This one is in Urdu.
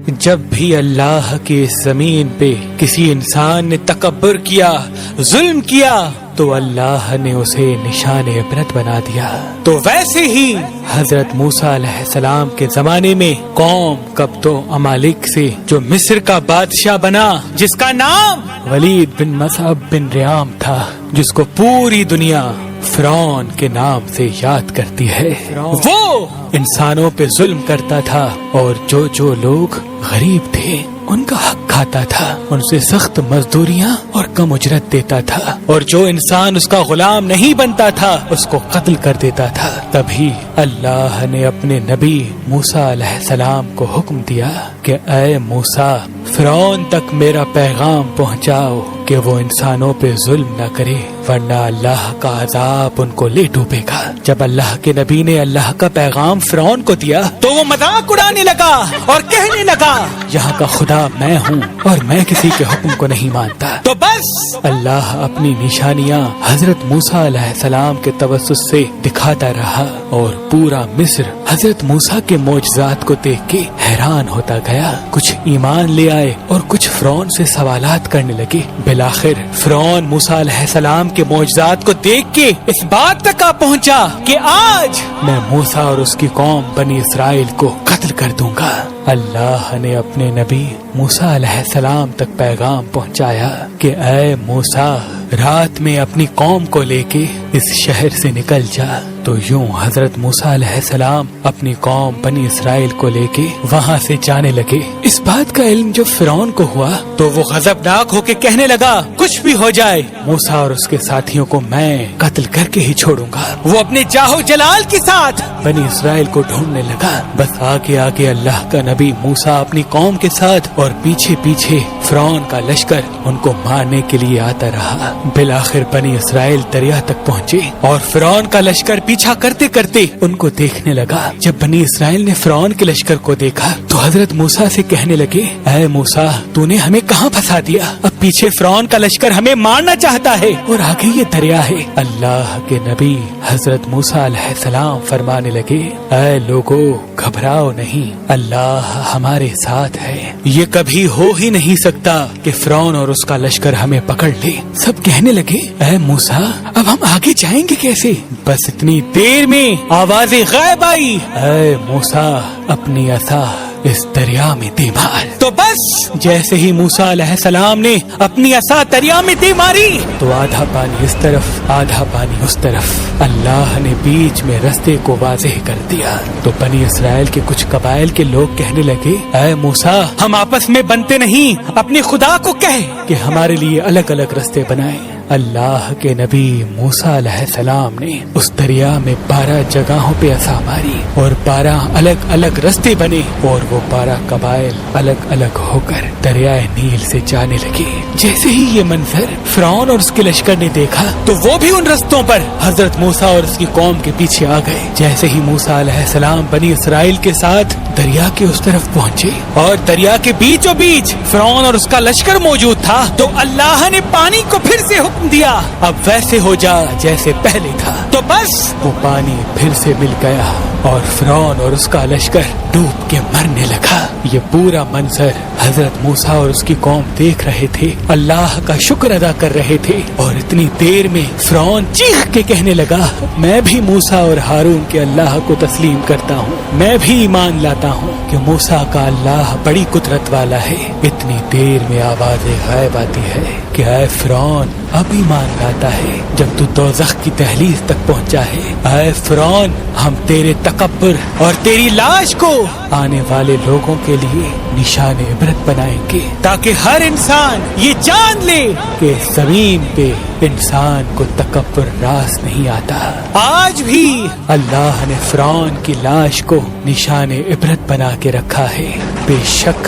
جب بھی اللہ کی زمین پہ کسی انسان نے تکبر کیا، ظلم کیا، تو اللہ نے اسے نشان عبرت بنا دیا۔ تو ویسے ہی حضرت موسیٰ علیہ السلام کے زمانے میں قوم قبط و امالک سے جو مصر کا بادشاہ بنا، جس کا نام ولید بن مصعب بن ریام تھا، جس کو پوری دنیا فرعون کے نام سے یاد کرتی ہے، وہ انسانوں پہ ظلم کرتا تھا اور جو لوگ غریب تھے ان کا حق کھاتا تھا، ان سے سخت مزدوریاں اور کم اجرت دیتا تھا، اور جو انسان اس کا غلام نہیں بنتا تھا اس کو قتل کر دیتا تھا۔ تبھی اللہ نے اپنے نبی موسیٰ علیہ السلام کو حکم دیا کہ اے موسیٰ، فرعون تک میرا پیغام پہنچاؤ کہ وہ انسانوں پہ ظلم نہ کرے، ورنہ اللہ کا عذاب ان کو لے ڈوبے گا۔ جب اللہ کے نبی نے اللہ کا پیغام فرعون کو دیا تو وہ مذاق اڑانے لگا اور کہنے لگا یہاں کا خدا میں ہوں اور میں کسی کے حکم کو نہیں مانتا۔ تو بس اللہ اپنی نشانیاں حضرت موسیٰ علیہ السلام کے توسط سے دکھاتا رہا، اور پورا مصر حضرت موسیٰ کے معجزات کو دیکھ کے حیران ہوتا گیا۔ کچھ ایمان لے آئے اور کچھ فرعون سے سوالات کرنے لگے۔ بالآخر فرعون موسیٰ علیہ السلام کے معجزات کو دیکھ کے اس بات تک آ پہنچا کہ آج میں موسیٰ اور اس کی قوم بنی اسرائیل کو قتل کر دوں گا۔ اللہ نے اپنے نبی موسیٰ علیہ السلام تک پیغام پہنچایا کہ اے موسیٰ، رات میں اپنی قوم کو لے کے اس شہر سے نکل جا۔ تو یوں حضرت موسیٰ علیہ السلام اپنی قوم بنی اسرائیل کو لے کے وہاں سے جانے لگے۔ اس بات کا علم جو فرعون کو ہوا تو وہ غضبناک ہو کے کہنے لگا کچھ بھی ہو جائے موسیٰ اور اس کے ساتھیوں کو میں قتل کر کے ہی چھوڑوں گا۔ وہ اپنے جاہو جلال کے ساتھ بنی اسرائیل کو ڈھونڈنے لگا۔ بس آگے آگے اللہ کا نبی موسیٰ اپنی قوم کے ساتھ اور پیچھے پیچھے فرعون کا لشکر ان کو مارنے کے لیے آتا رہا۔ بالآخر بنی اسرائیل دریا تک پہنچے اور فرعون کا لشکر پیچھا کرتے کرتے ان کو دیکھنے لگا۔ جب بنی اسرائیل نے فرعون کے لشکر کو دیکھا تو حضرت موسیٰ سے کہنے لگے اے موسیٰ، تو نے ہمیں کہاں پھنسا دیا؟ اب پیچھے فرعون کا لشکر ہمیں مارنا چاہتا ہے اور آگے یہ دریا ہے۔ اللہ کے نبی حضرت موسیٰ علیہ السلام فرمانے لگے اے لوگو، گھبراؤ نہیں، اللہ ہمارے ساتھ ہے۔ یہ کبھی ہو ہی نہیں سکتا کہ فرعون اور اس کا لشکر ہمیں پکڑ لے۔ سب کہنے لگے اے موسیٰ، اب ہم آگے جائیں گے کیسے؟ بس اتنی دیر میں آواز غائب آئی اے موسیٰ، اپنی عصا اس دریا میں دے مار۔ تو بس جیسے ہی موسیٰ علیہ السلام نے اپنی عصا دریا میں دے ماری تو آدھا پانی اس طرف آدھا پانی اس طرف، اللہ نے بیچ میں رستے کو واضح کر دیا۔ تو بنی اسرائیل کے کچھ قبائل کے لوگ کہنے لگے اے موسیٰ، ہم آپس میں بنتے نہیں، اپنے خدا کو کہے کہ ہمارے لیے الگ الگ رستے بنائے۔ اللہ کے نبی موسیٰ علیہ السلام نے اس دریا میں 12 جگہوں پہ عصا ماری اور 12 الگ الگ رستے بنے، اور وہ 12 قبائل الگ الگ ہو کر دریائے نیل سے جانے لگے۔ جیسے ہی یہ منظر فرعون اور اس کے لشکر نے دیکھا تو وہ بھی ان رستوں پر حضرت موسیٰ اور اس کی قوم کے پیچھے آ گئے۔ جیسے ہی موسیٰ علیہ السلام بنی اسرائیل کے ساتھ دریا کے اس طرف پہنچے اور دریا کے بیچوں بیچ فرعون اور اس کا لشکر موجود تھا، تو اللہ نے پانی کو پھر سے حکم دیا اب ویسے ہو جا جیسے پہلے تھا۔ تو بس وہ پانی پھر سے مل گیا اور فرعون اور اس کا لشکر ڈوب کے مرنے لگا۔ یہ پورا منظر حضرت موسیٰ اور اس کی قوم دیکھ رہے تھے، اللہ کا شکر ادا کر رہے تھے، اور اتنی دیر میں فرعون چیخ کے کہنے لگا میں بھی موسیٰ اور ہارون کے اللہ کو تسلیم کرتا ہوں، میں بھی ایمان لاتا ہوں کہ موسیٰ کا اللہ بڑی قدرت والا ہے۔ اتنی دیر میں آواز غائب آتی ہے کہ اے فرعون، اب ایمان لاتا ہے جب تو دوزخ کی دہلیز تک پہنچا ہے۔ اے فرعون، ہم تیرے تکبر اور تیری لاش کو آنے والے لوگوں کے لیے نشان عبرت بنائیں گے، تاکہ ہر انسان یہ جان لے کہ زمین پہ انسان کو تکبر راس نہیں آتا۔ آج بھی اللہ نے فرعون کی لاش کو نشان عبرت بنا کے رکھا ہے۔ بے شک